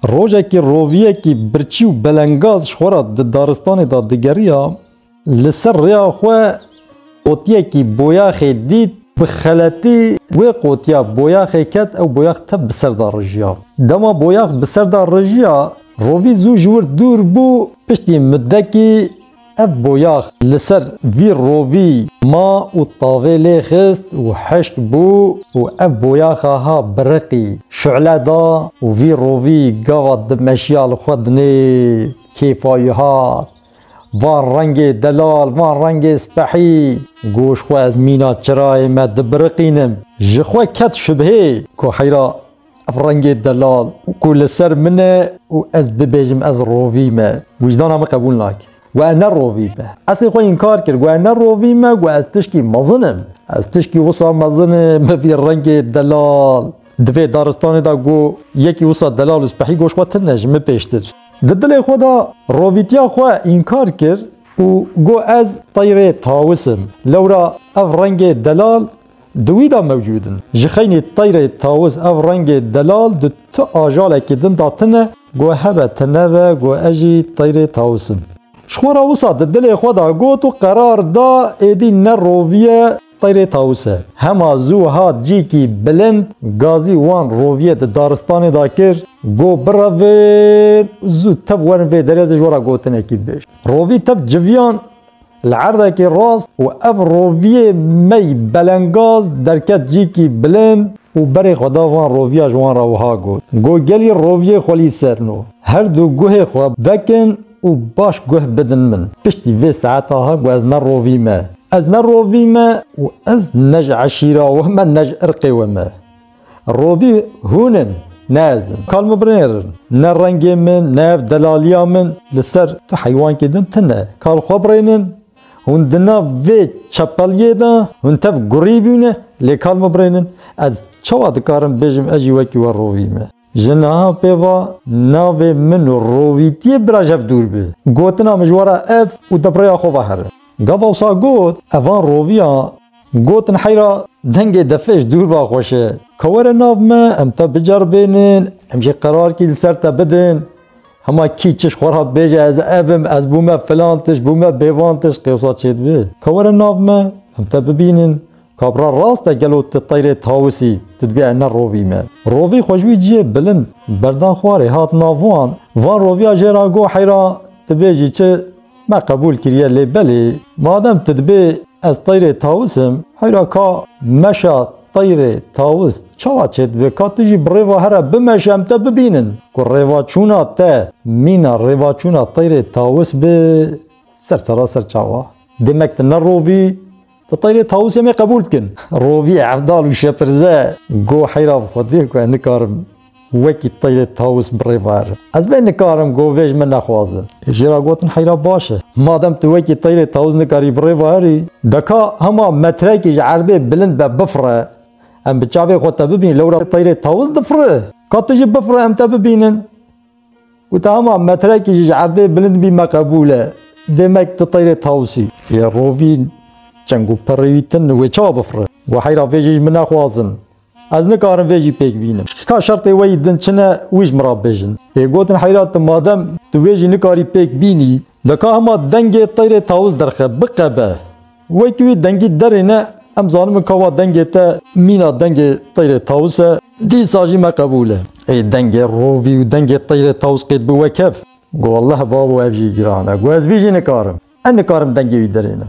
روزه کی رویه کی برچی و بلنگاز شورا دارستان دا دگریا لسر ریا خو قوتیه کی بویا خدید بخلتی و قوتیا بویا خکت او بویا تب بسر دا رجیا دما بویا بسر دا رجیا روی زو جور دور بو پشتی مدکی اب بویاخ لسر وی روی ما و طاوله خست و حشک بو و اب بویاخ ها برقی شعله دا و وی روی گاوات دمشیال خودنی کیفایهات وان رنگ دلال وان رنگ سپحی گوش خو از مینا چرای مد برقینم جخوا کت شبهه کو حیرا رنگ دلال کو لسر منه و از ببیجم از روی ما وجدانم قبول ناک و انا روی به اصلی خو انکار کرد و انا روی ما و از تشکی مزنم از تشکی وصا مزنم بی رنگ دلال دوی دارستان دا گو یکی وصا دلال سپحی گوش خو تنجم پیشتر دل خدا رویتیا خو انکار کرد و گو از طیره تاوسم لورا اف رنگ دلال دوی دا موجودن جخینی طیره تاوس اف رنگ دلال دو تو آجاله که دن داتنه گو هبه تنوه گو اجی طیره تاوسم شخورا وصا دل خدا گو تو قرار دا ایدی نرویه طیره تاوسه هما زو هات جی کی بلند گازی وان رویه دارستان دا کر گو براویر زو تب ورن وی درز جورا گوتنه کی بیش روی تب جویان العرضه کی راست و اف رویه می بلنگاز درکت جی کی بلند و بری خدا وان رویه جوان روها گو گلی رویه خلی سرنو هر دو گوه خواه بکن و باش گوه بدن من پشتی وی ساعتا ها گو از نروی ما از نروی ما و از نج عشیره و من نج ارقی و ما روی هونن نازم کالم برنرن نه رنگ من نه دلالیا من لسر تو حیوان کدن تنه کال خبرینن هون دنا وی چپلیه دا هون تف گریبونه لی کالم برنن از چوا دکارم بیجم اجی وکی و روی ما جنها پیوا ناوی من رویتی براجف دور بی گوتنا مجوارا اف و دبریا خواه هر گاوا وصا گوت اوان رویا گوتن حیرا دنگ دفش دور با خوشه کور ناو ما ام تا بجربینن امشی قرار کی لسر تا بدن هما کی چش خورا بیجه از اوم از بومه فلانتش بومه بیوانتش قیوسا چید بی کور ناو ما ام تا ببینن کابرا راست گلو تطیره تاوسی تدبیع نه روی ما روی خوشوی جیه بلند بردان خواره هات ناوان وان رویا جرا گو حیرا تبیجی چه ما قبول کریه لی بلی مادم تدبیع از طیره تاوسم حیرا کا مشا طیره تاوس چوا چید بی کا تجی بریوا هره بمشم تا ببینن که ریوا چونا تا مینا ریوا چونا طیره تاوس به سر سراسر چوا دمکت نه روی طيرة تاوس يمي قبول بكن روبي عفضال وشابرزا جو حيرا بخديك نكارم وكي طيرة تاوس بريفار أزبين نكارم جو فيج من نخوازن جيرا قوتن حيرا باشا ما دام توكي طيرة تاوس نكاري بريفاري دكا هما متركي جعربي بلند بفرة أم بتشافي خوتا ببين لورا طيرة تاوس دفرة كاتجي بفرة أم تببينن وتاما متركي جعربي بلند بما قبولة دمك طيرة تاوسي يا روفين چنگو پرویتن و چا بفره و حیرا ویجیج من نخوازن از نکارم ویجی پیک بینم که شرط وی دن چنه ویج مرا بیجن گوتن حیرات مادم تو ویجی نکاری پیک بینی دکا هما دنگ طیر تاوز درخه بقبه وی کوی دنگی درینه ام ظالم کوا دنگ تا مینا دنگ طیر تاوزه دی ساجی ما قبوله ای دنگ رووی و دنگ طیر تاوز قید بو کف گو الله بابو افجی گرانه گو از ویجی نکارم ان نکارم دنگی وی درینه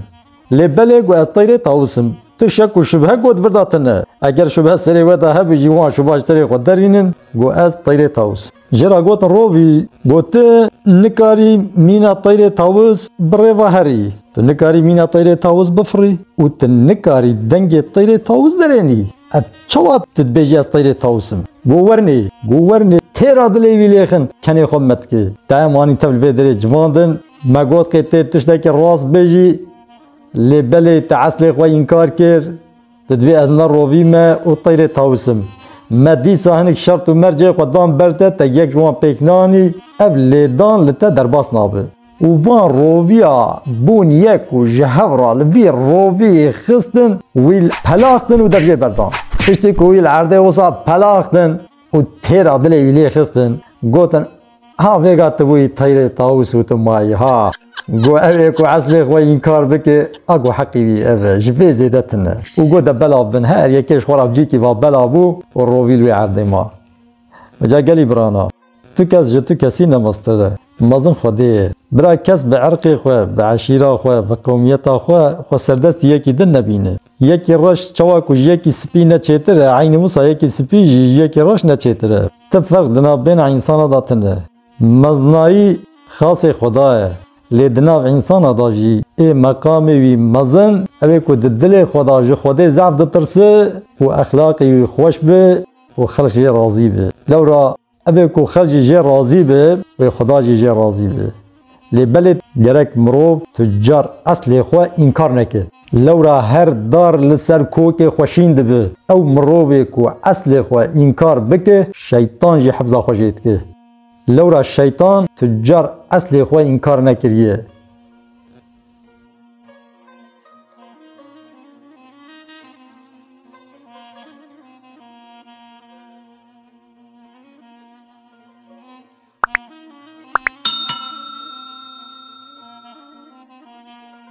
لبلغ و طيرة تاوسم تشك وشبهه قد فرداتنا اگر شبهه سري ودا هبي جوان شبهه سري قدرينن جو از طيرة تاوس جرا قوت روبي قوت نكاري مينا طيرة تاوس بريفا هري تنكاري مينا طيرة تاوس بفري وتنكاري دنجي طيرة تاوس دريني اف چوات تدبيجي از طيرة تاوسم قورني تيرا دلي ويليخن كاني خمتكي دائماني تبل فيدري جواندن ما قوت قيتي تشتاكي راس بيجي لبلي تعسلي خوي انكار كير تدبي ازنا روفي ما وطيرة تاوسم ما دي ساهنك شرط ومرجع قدام برتا تيك جوان بيكناني اف ليدان لتا درباس نابه وفان روفيا بون يك وجهورا لفي روفي خستن ويل پلاختن ودرجه بردان اشتي كويل عرده وصا پلاختن وتيرا دلي ويلي خستن گوتن ها ویگا تبوی تیر طاووس و تمایی ها گو اوه کو اصلی خواه این کار بکه اگو حقی بی اوه جبه زیدتنه و گو ده بلا بن هر یکیش خوراب جی که و بلا بو و روویل وی عرده ما و جا گلی برانا تو کس جه تو کسی نمستره مازن خوده برای کس به عرق خواه به عشیره خواه به قومیت خواه سردست یکی دن نبینه یکی رش چواکوش یکی سپی نچیتره عین موسا یکی سپی جی یکی رش نچیتره تب فرق دنا بین انسان داتنه مزنایی خاص خداه لی دناو انسان داجی ای مقامی وی مزن اوی که دل خدا جی خوده زعف دترسه و اخلاقی وی خوش به و خلق جی راضی به لورا اوی که خلق جی راضی به و خدا جی راضی به لی بلد گرک مروف تجار اصل خواه انکار نکه لورا هر دار لسر کوک خوشین دبه او مروفی که اصل خواه انکار بکه شیطان جی حفظا خوشید که لورا الشیطان تجار اصل خواه انکار نکریه